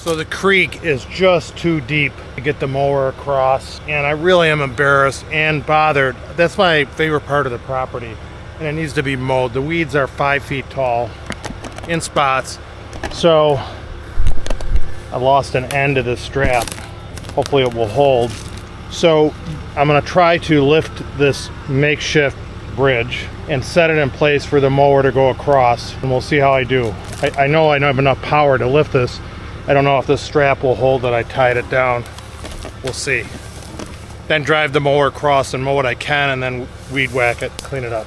So the creek is just too deep to get the mower across, and I really am embarrassed and bothered. That's my favorite part of the property, and it needs to be mowed. The weeds are 5 feet tall in spots, so I lost an end of the strap. Hopefully it will hold. So I'm going to try to lift this makeshift bridge and set it in place for the mower to go across, and we'll see how I do. I know I don't have enough power to lift this. I don't know if this strap will hold that I tied it down. We'll see. Then drive the mower across and mow what I can, and then weed whack it, clean it up.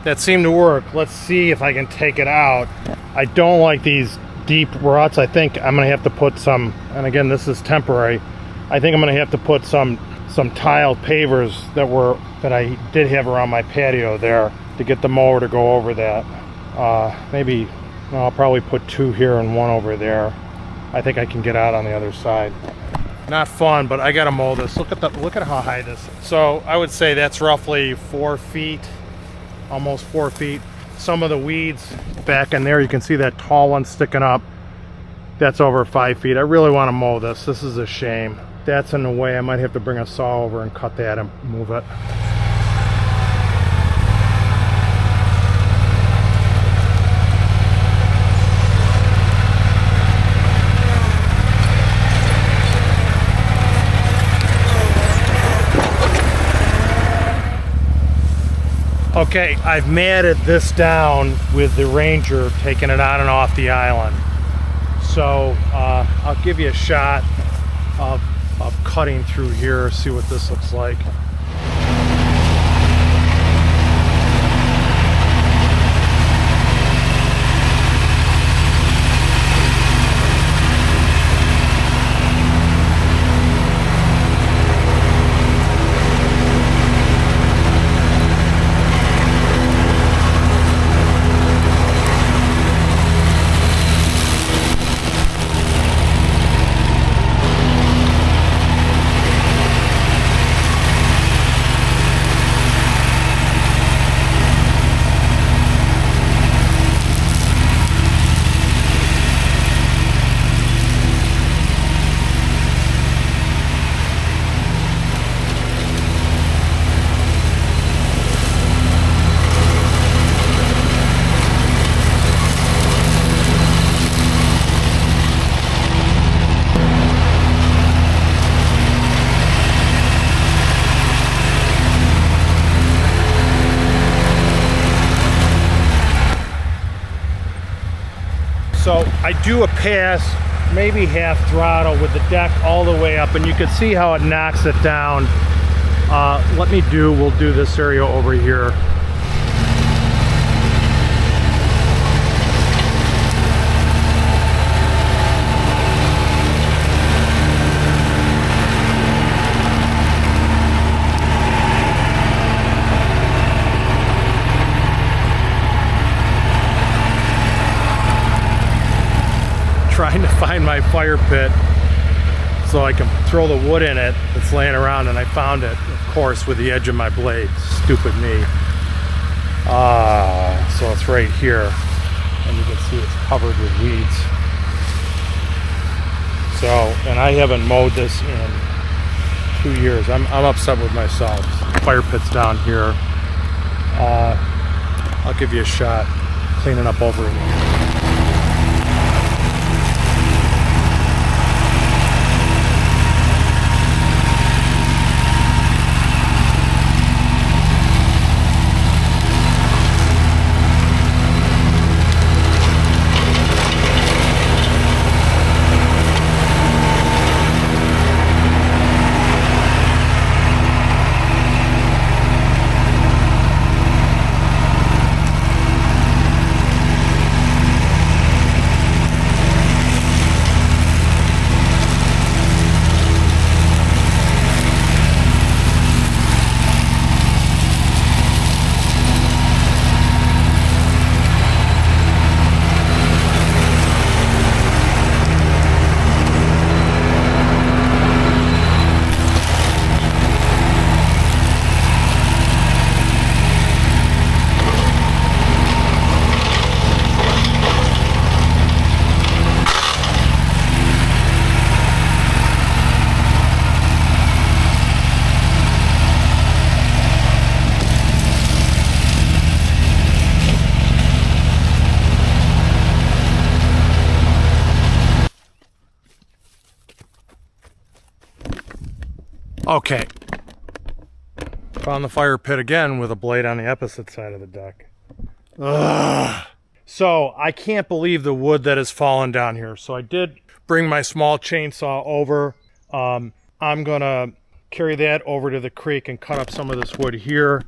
That seemed to work. Let's see if I can take it out. I don't like these deep ruts. I think I'm gonna have to put some, and again, this is temporary. I think I'm gonna have to put some tiled pavers that I did have around my patio there to get the mower to go over that. Maybe I'll probably put 2 here and 1 over there. I think I can get out on the other side. Not fun, but I gotta mow this. Look at how high this is. So I would say that's roughly 4 feet. Almost 4 feet. Some of the weeds back in there, you can see that tall one sticking up. That's over 5 feet. I really want to mow this. This is a shame. That's in the way. I might have to bring a saw over and cut that and move it. Okay, I've matted this down with the Ranger, taking it on and off the island. So I'll give you a shot of cutting through here, see what this looks like. So I do a pass, maybe half throttle with the deck all the way up, and you can see how it knocks it down. We'll do this area over here. Trying to find my fire pit so I can throw the wood in it that's laying around, and I found it, of course, with the edge of my blade. Stupid me. So it's right here, and you can see it's covered with weeds. So, and I haven't mowed this in 2 years. I'm upset with myself. Fire pit's down here. I'll give you a shot cleaning up over it. Okay, found the fire pit again with a blade on the opposite side of the deck. Ugh. So I can't believe the wood that has fallen down here. So I did bring my small chainsaw over. I'm gonna carry that over to the creek and cut up some of this wood here.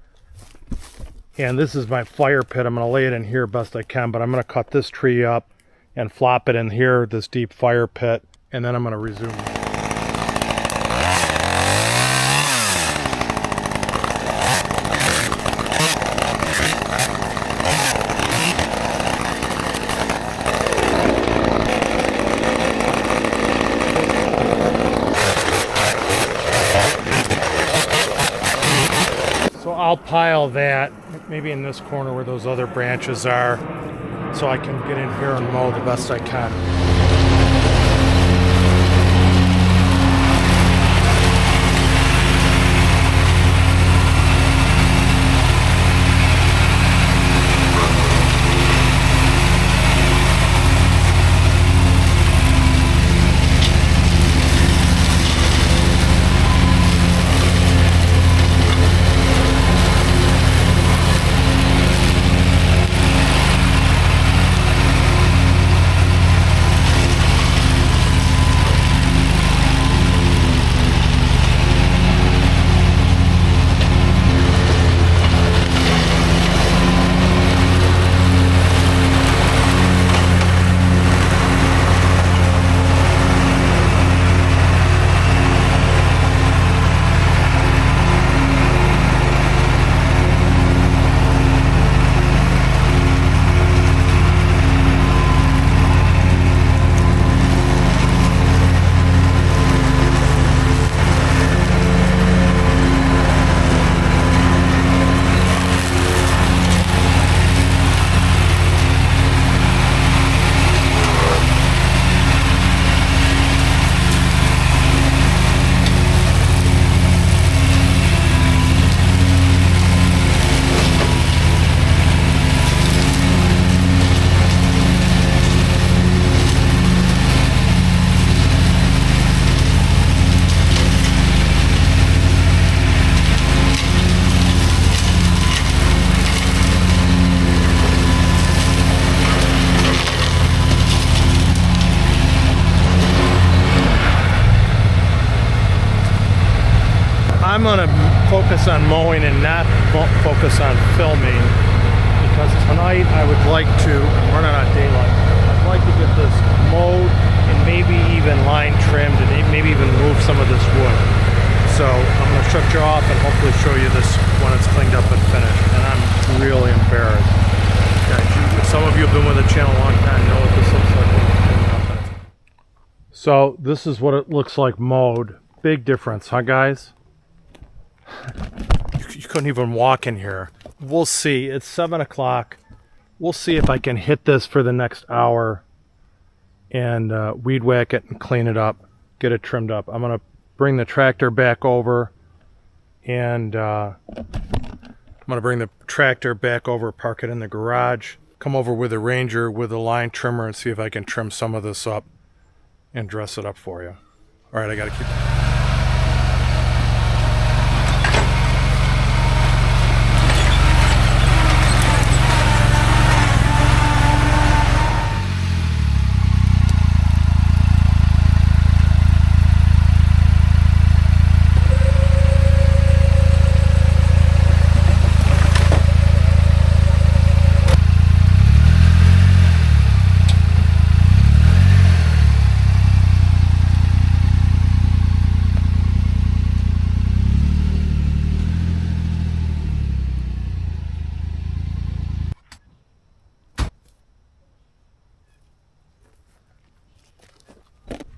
And this is my fire pit. I'm gonna lay it in here best I can, but I'm gonna cut this tree up and flop it in here, this deep fire pit, and then I'm gonna resume. I'll pile that maybe in this corner where those other branches are, so I can get in here and mow the best I can. I'm going to focus on mowing and not focus on filming, because tonight I would like to, I'm running on daylight, I'd like to get this mowed and maybe even line trimmed and maybe even move some of this wood. So I'm going to shut you off and hopefully show you this when it's cleaned up and finished. And I'm really embarrassed. Okay, some of you have been with the channel a long time, know what this looks like when it's cleaned up. So this is what it looks like mowed. Big difference, huh guys? You couldn't even walk in here. We'll see. It's 7 o'clock. We'll see if I can hit this for the next hour and weed whack it and clean it up, get it trimmed up. I'm gonna bring the tractor back over, and I'm going to bring the tractor back over, park it in the garage, come over with a Ranger with a line trimmer and see if I can trim some of this up and dress it up for you. All right, I got to keep...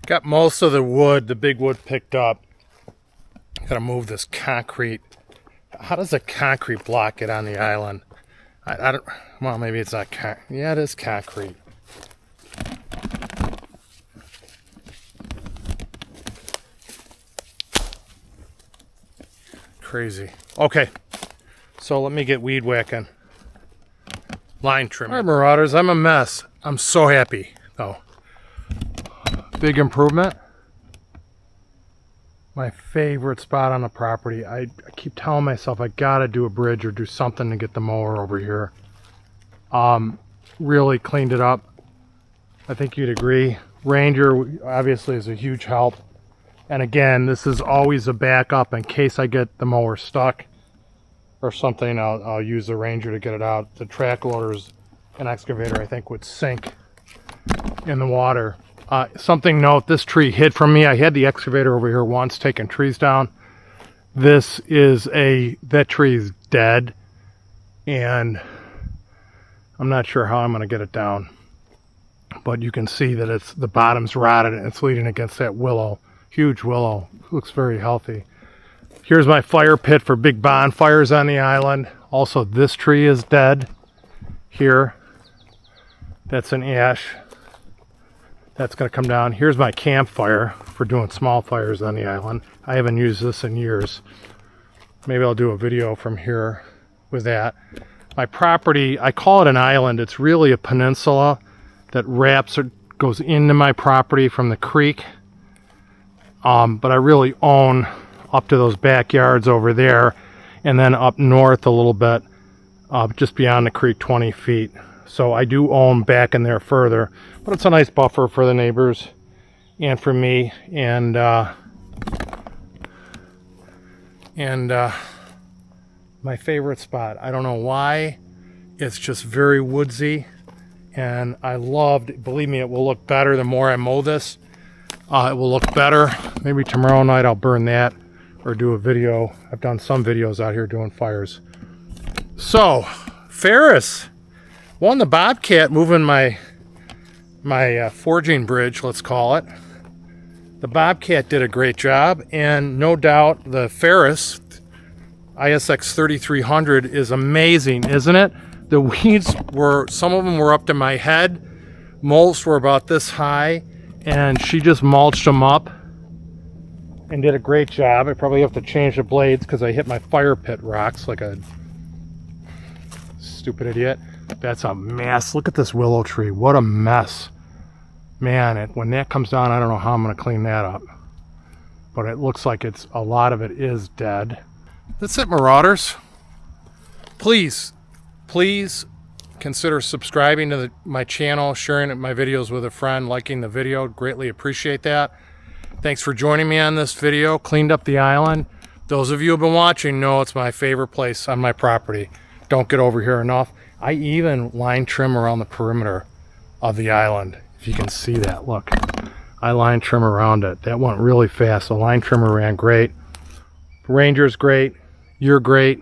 Got most of the wood, the big wood picked up. Gotta move this concrete. How does a concrete block get on the island? I don't, well, maybe it's not yeah, it is concrete. Crazy. Okay, so let me get weed whacking. Line trim. All right, Marauders, I'm a mess. I'm so happy, though. Big improvement. My favorite spot on the property. I keep telling myself I gotta do a bridge or do something to get the mower over here. Really cleaned it up. I think you'd agree. Ranger obviously is a huge help. And again, this is always a backup in case I get the mower stuck or something. I'll use the Ranger to get it out. The track loaders and excavator I think would sink in the water. Something note, this tree hid from me. I had the excavator over here once taking trees down. This is that tree is dead, and I'm not sure how I'm going to get it down. But you can see that the bottom's rotted and it's leaning against that willow, huge willow. Looks very healthy. Here's my fire pit for big bonfires on the island. Also, this tree is dead here. That's an ash. That's going to come down. Here's my campfire for doing small fires on the island. I haven't used this in years. Maybe I'll do a video from here with that. My property, I call it an island. It's really a peninsula that wraps or goes into my property from the creek. But I really own up to those backyards over there, and then up north a little bit, just beyond the creek 20 feet. So I do own back in there further, but it's a nice buffer for the neighbors and for me. And my favorite spot, I don't know why, it's just very woodsy, and I loved, believe me, it will look better the more I mow this. It will look better. Maybe tomorrow night I'll burn that or do a video. I've done some videos out here doing fires. So Ferris won the Bobcat, moving my forging bridge, let's call it. The Bobcat did a great job, and no doubt the Ferris ISX 3300 is amazing, isn't it? The weeds some of them were up to my head. Most were about this high, and she just mulched them up and did a great job. I probably have to change the blades because I hit my fire pit rocks like a stupid idiot. That's a mess. Look at this willow tree. What a mess. Man, when that comes down, I don't know how I'm going to clean that up. But it looks like a lot of it is dead. That's it, Marauders. Please consider subscribing to my channel, sharing my videos with a friend, liking the video. Greatly appreciate that. Thanks for joining me on this video. Cleaned up the island. Those of you who have been watching know it's my favorite place on my property. Don't get over here enough. I even line trim around the perimeter of the island. If you can see that, look. I line trim around it. That went really fast. The line trimmer ran great. Ranger's great. You're great.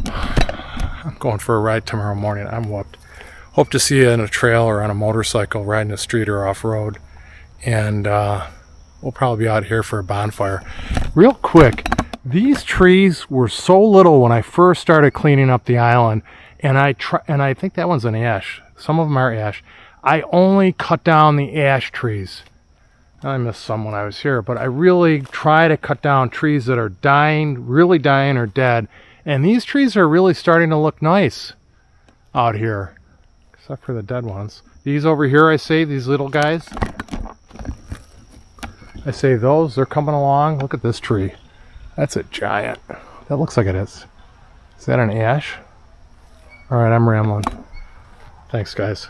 I'm going for a ride tomorrow morning. I'm whooped. Hope to see you in a trail or on a motorcycle, riding the street or off-road. And we'll probably be out here for a bonfire. Real quick, these trees were so little when I first started cleaning up the island. And I think that one's an ash. Some of them are ash. I only cut down the ash trees. I missed some when I was here, but I really try to cut down trees that are dying, really dying or dead. And these trees are really starting to look nice out here, except for the dead ones. These over here I save, these little guys. I save those, they're coming along. Look at this tree. That's a giant. That looks like it is. Is that an ash? All right, I'm rambling. Thanks, guys.